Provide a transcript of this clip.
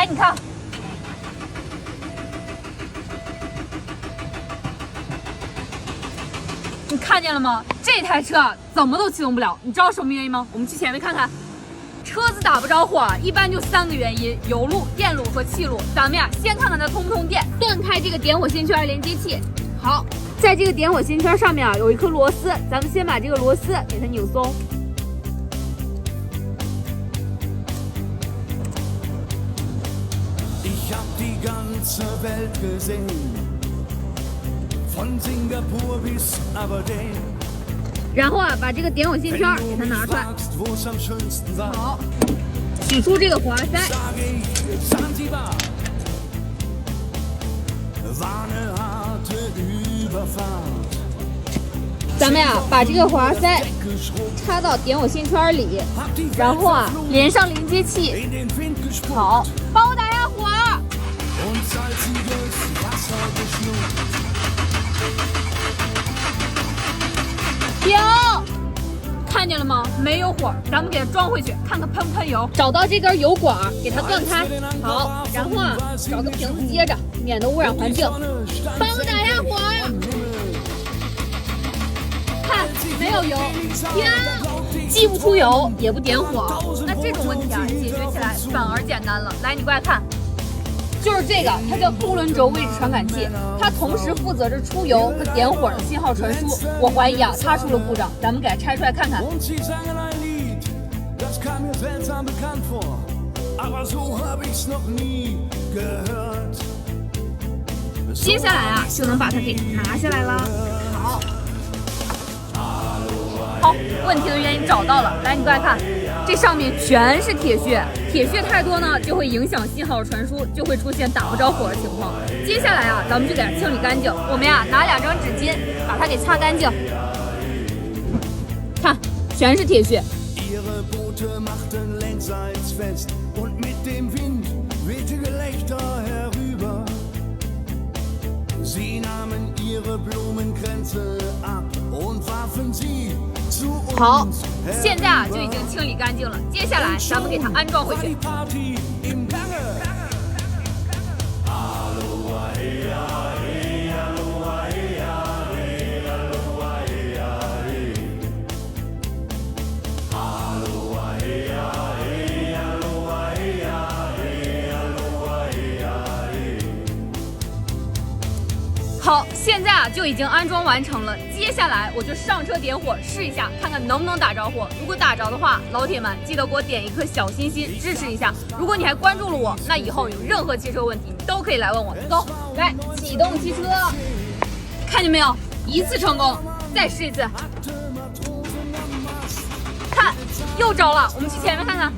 来，你看。 你看见了吗？这台车怎么都启动不了，你知道什么原因吗？我们去前面看看。车子打不着火，一般就3个原因：油路、电路和气路。咱们呀，先看看它通不通电，断开这个点火线圈连接器。好，在这个点火线圈上面啊有一颗螺丝，咱们先把这个螺丝给它拧松。然后啊，把这个点火线圈给它拿出来。好，取出这个活塞。咱们呀，把这个活塞插到点火线圈里，然后啊，连上连接器。好，帮我打下火。 停！看见了吗？没有火，咱们给它装回去，看看喷不喷油。找到这根油管，给它断开。好，然后啊，找个瓶子接着，免得污染环境。帮我打下火。看，没有油。停！既不出油，也不点火。那这种问题啊，解决起来反而简单了。来，你过来看。 就是这个，它叫多轮轴位置传感器，它同时负责着出油和点火的信号传输。我怀疑啊，它出了故障，咱们给它拆出来看看。接下来啊，就能把它给拿下来了。好，好，问题的原因找到了。来，你过来看。 这上面全是铁屑，铁屑太多呢，就会影响信号传输，就会出现打不着火的情况。接下来啊，咱们就给它清理干净。我们呀，拿2张纸巾把它给擦干净。看，全是铁屑。好，现在啊就已经清理干净了。接下来咱们给它安装回去。好，现在啊就已经安装完成了。接下来我就上车点火试一下，看看能不能打着火。如果打着的话，老铁们记得给我点一颗小心心支持一下。如果你还关注了我，那以后有任何汽车问题你都可以来问我。走，来启动汽车，看见没有？一次成功，再试一次。看，又着了。我们去前面看看。